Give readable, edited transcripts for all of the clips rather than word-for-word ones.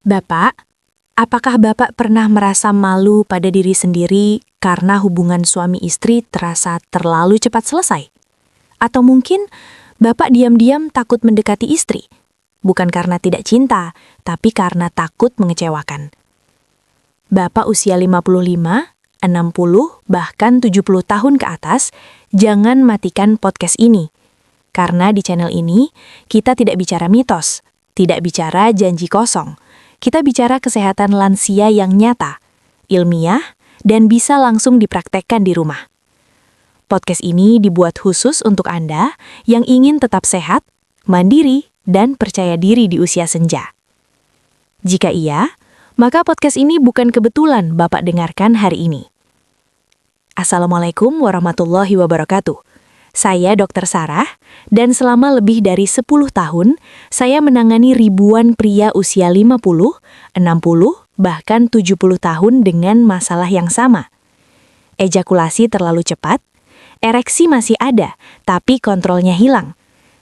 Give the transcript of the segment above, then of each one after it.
Bapak, apakah Bapak pernah merasa malu pada diri sendiri karena hubungan suami istri terasa terlalu cepat selesai? Atau mungkin Bapak diam-diam takut mendekati istri, bukan karena tidak cinta, tapi karena takut mengecewakan. Bapak usia 55, 60, bahkan 70 tahun ke atas, jangan matikan podcast ini. Karena di channel ini, kita tidak bicara mitos, tidak bicara janji kosong. Kita bicara kesehatan lansia yang nyata, ilmiah, dan bisa langsung dipraktekkan di rumah. Podcast ini dibuat khusus untuk Anda yang ingin tetap sehat, mandiri, dan percaya diri di usia senja. Jika iya, maka podcast ini bukan kebetulan Bapak dengarkan hari ini. Assalamualaikum warahmatullahi wabarakatuh. Saya Dr. Sarah, dan selama lebih dari 10 tahun, saya menangani ribuan pria usia 50, 60, bahkan 70 tahun dengan masalah yang sama. Ejakulasi terlalu cepat, ereksi masih ada, tapi kontrolnya hilang,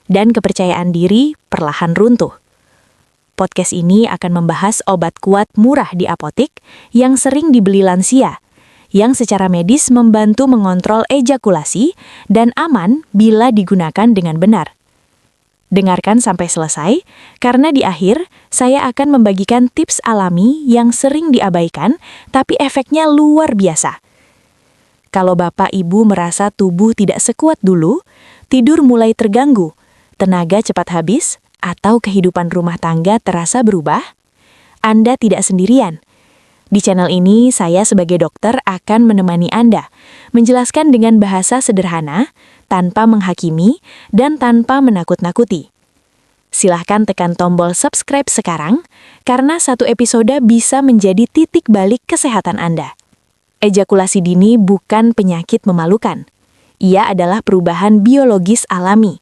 dan kepercayaan diri perlahan runtuh. Podcast ini akan membahas obat kuat murah di apotik yang sering dibeli lansia, yang secara medis membantu mengontrol ejakulasi dan aman bila digunakan dengan benar. Dengarkan sampai selesai, karena di akhir saya akan membagikan tips alami yang sering diabaikan, tapi efeknya luar biasa. Kalau Bapak Ibu merasa tubuh tidak sekuat dulu, tidur mulai terganggu, tenaga cepat habis, atau kehidupan rumah tangga terasa berubah, Anda tidak sendirian. Di channel ini, saya sebagai dokter akan menemani Anda, menjelaskan dengan bahasa sederhana, tanpa menghakimi, dan tanpa menakut-nakuti. Silahkan tekan tombol subscribe sekarang, karena satu episode bisa menjadi titik balik kesehatan Anda. Ejakulasi dini bukan penyakit memalukan. Ia adalah perubahan biologis alami.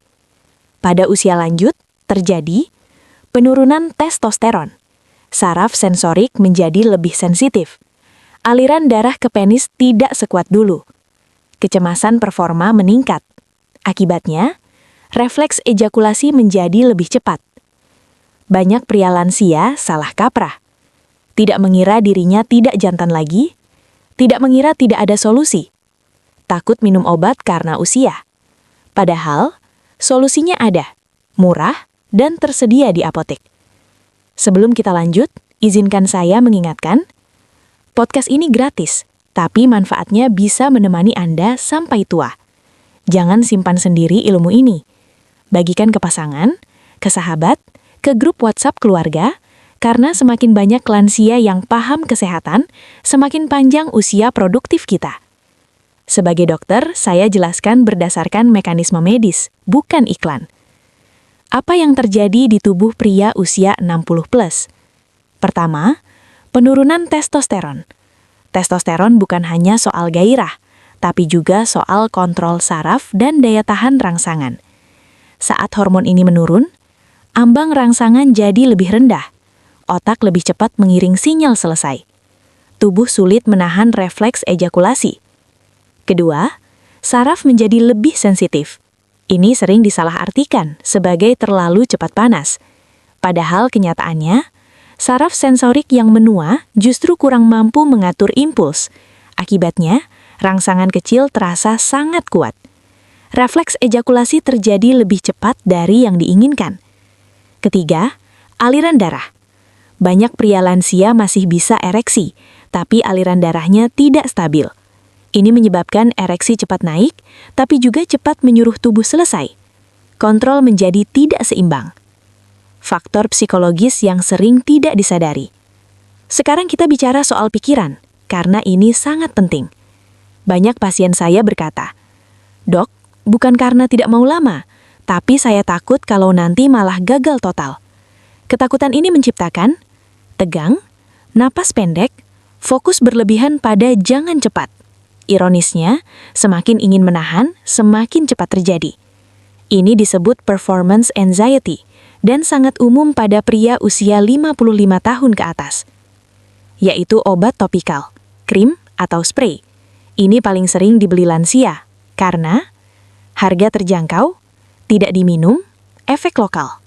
Pada usia lanjut, terjadi penurunan testosteron. Saraf sensorik menjadi lebih sensitif. Aliran darah ke penis tidak sekuat dulu. Kecemasan performa meningkat. Akibatnya, refleks ejakulasi menjadi lebih cepat. Banyak pria lansia salah kaprah. Tidak mengira dirinya tidak jantan lagi, tidak mengira tidak ada solusi. Takut minum obat karena usia. Padahal, solusinya ada, murah, dan tersedia di apotek. Sebelum kita lanjut, izinkan saya mengingatkan, podcast ini gratis, tapi manfaatnya bisa menemani Anda sampai tua. Jangan simpan sendiri ilmu ini. Bagikan ke pasangan, ke sahabat, ke grup WhatsApp keluarga, karena semakin banyak lansia yang paham kesehatan, semakin panjang usia produktif kita. Sebagai dokter, saya jelaskan berdasarkan mekanisme medis, bukan iklan. Apa yang terjadi di tubuh pria usia 60+? Pertama, penurunan testosteron. Testosteron bukan hanya soal gairah, tapi juga soal kontrol saraf dan daya tahan rangsangan. Saat hormon ini menurun, ambang rangsangan jadi lebih rendah. Otak lebih cepat mengiring sinyal selesai. Tubuh sulit menahan refleks ejakulasi. Kedua, saraf menjadi lebih sensitif. Ini sering disalahartikan sebagai terlalu cepat panas. Padahal kenyataannya, saraf sensorik yang menua justru kurang mampu mengatur impuls. Akibatnya, rangsangan kecil terasa sangat kuat. Refleks ejakulasi terjadi lebih cepat dari yang diinginkan. Ketiga, aliran darah. Banyak pria lansia masih bisa ereksi, tapi aliran darahnya tidak stabil. Ini menyebabkan ereksi cepat naik, tapi juga cepat menyuruh tubuh selesai. Kontrol menjadi tidak seimbang. Faktor psikologis yang sering tidak disadari. Sekarang kita bicara soal pikiran, karena ini sangat penting. Banyak pasien saya berkata, "Dok, bukan karena tidak mau lama, tapi saya takut kalau nanti malah gagal total." Ketakutan ini menciptakan tegang, napas pendek, fokus berlebihan pada jangan cepat. Ironisnya, semakin ingin menahan, semakin cepat terjadi. Ini disebut performance anxiety, dan sangat umum pada pria usia 55 tahun ke atas. Yaitu obat topikal, krim, atau spray. Ini paling sering dibeli lansia, karena harga terjangkau, tidak diminum, efek lokal.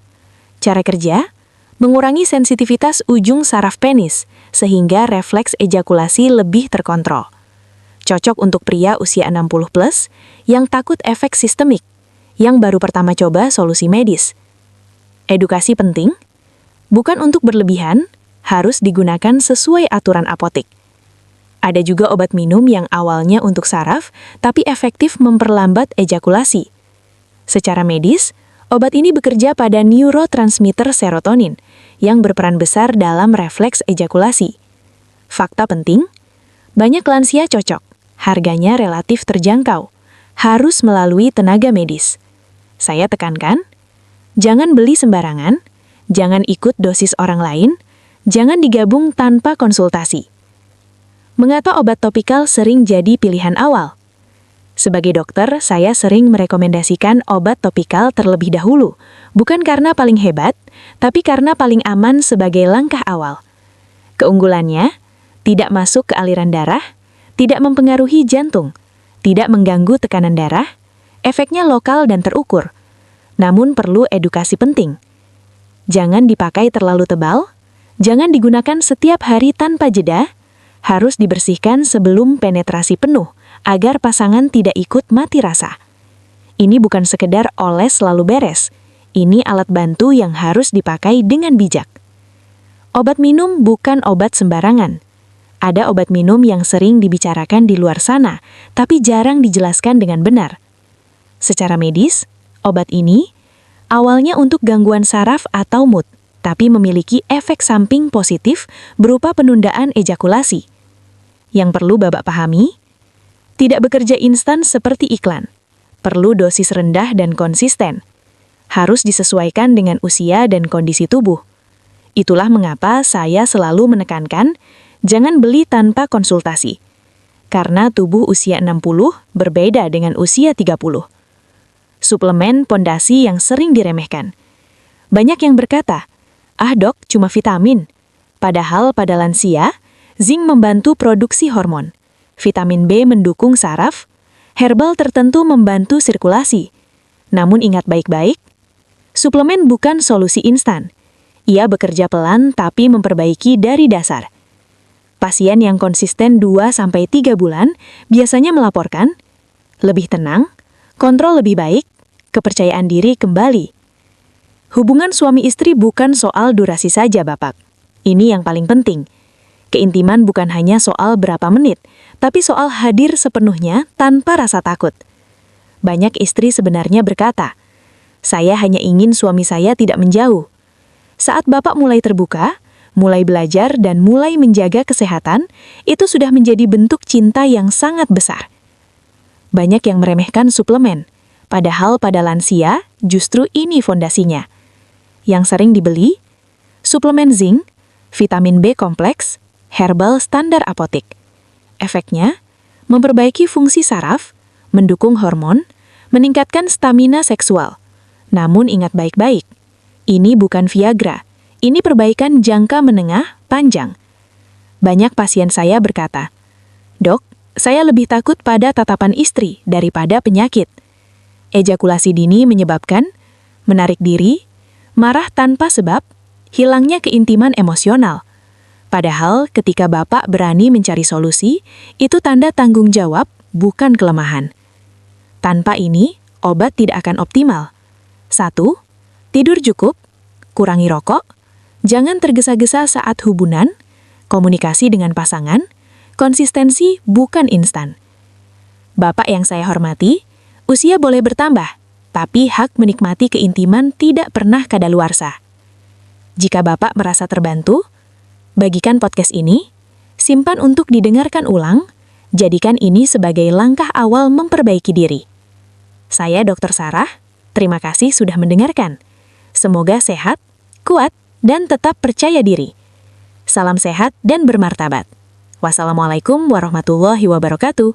Cara kerja, mengurangi sensitivitas ujung saraf penis, sehingga refleks ejakulasi lebih terkontrol. Cocok untuk pria usia 60+ yang takut efek sistemik, yang baru pertama coba solusi medis. Edukasi penting, bukan untuk berlebihan, harus digunakan sesuai aturan apotik. Ada juga obat minum yang awalnya untuk saraf, tapi efektif memperlambat ejakulasi. Secara medis, obat ini bekerja pada neurotransmitter serotonin, yang berperan besar dalam refleks ejakulasi. Fakta penting, banyak lansia cocok, harganya relatif terjangkau, harus melalui tenaga medis. Saya tekankan, jangan beli sembarangan, jangan ikut dosis orang lain, jangan digabung tanpa konsultasi. Mengapa obat topikal sering jadi pilihan awal? Sebagai dokter, saya sering merekomendasikan obat topikal terlebih dahulu, bukan karena paling hebat, tapi karena paling aman sebagai langkah awal. Keunggulannya, tidak masuk ke aliran darah, tidak mempengaruhi jantung, tidak mengganggu tekanan darah, efeknya lokal dan terukur. Namun perlu edukasi penting. Jangan dipakai terlalu tebal, jangan digunakan setiap hari tanpa jeda, harus dibersihkan sebelum penetrasi penuh, agar pasangan tidak ikut mati rasa. Ini bukan sekedar oles lalu beres, ini alat bantu yang harus dipakai dengan bijak. Obat minum bukan obat sembarangan. Ada obat minum yang sering dibicarakan di luar sana, tapi jarang dijelaskan dengan benar. Secara medis, obat ini awalnya untuk gangguan saraf atau mood, tapi memiliki efek samping positif berupa penundaan ejakulasi. Yang perlu Bapak pahami, tidak bekerja instan seperti iklan. Perlu dosis rendah dan konsisten. Harus disesuaikan dengan usia dan kondisi tubuh. Itulah mengapa saya selalu menekankan, jangan beli tanpa konsultasi. Karena tubuh usia 60 berbeda dengan usia 30. Suplemen pondasi yang sering diremehkan. Banyak yang berkata, "Ah dok, cuma vitamin." Padahal pada lansia, zinc membantu produksi hormon, vitamin B mendukung saraf, herbal tertentu membantu sirkulasi. Namun ingat baik-baik, suplemen bukan solusi instan. Ia bekerja pelan tapi memperbaiki dari dasar. Pasien yang konsisten 2-3 bulan biasanya melaporkan, lebih tenang, kontrol lebih baik, kepercayaan diri kembali. Hubungan suami istri bukan soal durasi saja, Bapak. Ini yang paling penting. Keintiman bukan hanya soal berapa menit, tapi soal hadir sepenuhnya tanpa rasa takut. Banyak istri sebenarnya berkata, "Saya hanya ingin suami saya tidak menjauh." Saat Bapak mulai terbuka, mulai belajar dan mulai menjaga kesehatan, itu sudah menjadi bentuk cinta yang sangat besar. Banyak yang meremehkan suplemen, padahal pada lansia justru ini fondasinya. Yang sering dibeli, suplemen zinc, vitamin B kompleks, herbal standar apotik. Efeknya, memperbaiki fungsi saraf, mendukung hormon, meningkatkan stamina seksual. Namun ingat baik-baik, ini bukan Viagra, ini perbaikan jangka menengah panjang. Banyak pasien saya berkata, "Dok, saya lebih takut pada tatapan istri daripada penyakit. Ejakulasi dini menyebabkan menarik diri, marah tanpa sebab, hilangnya keintiman emosional. Padahal ketika Bapak berani mencari solusi, itu tanda tanggung jawab, bukan kelemahan." Tanpa ini, obat tidak akan optimal. 1. Tidur cukup, kurangi rokok, jangan tergesa-gesa saat hubungan, komunikasi dengan pasangan, konsistensi bukan instan. Bapak yang saya hormati, usia boleh bertambah, tapi hak menikmati keintiman tidak pernah kadaluarsa. Jika Bapak merasa terbantu, bagikan podcast ini, simpan untuk didengarkan ulang, jadikan ini sebagai langkah awal memperbaiki diri. Saya Dr. Sarah, terima kasih sudah mendengarkan. Semoga sehat, kuat, dan tetap percaya diri. Salam sehat dan bermartabat. Wassalamualaikum warahmatullahi wabarakatuh.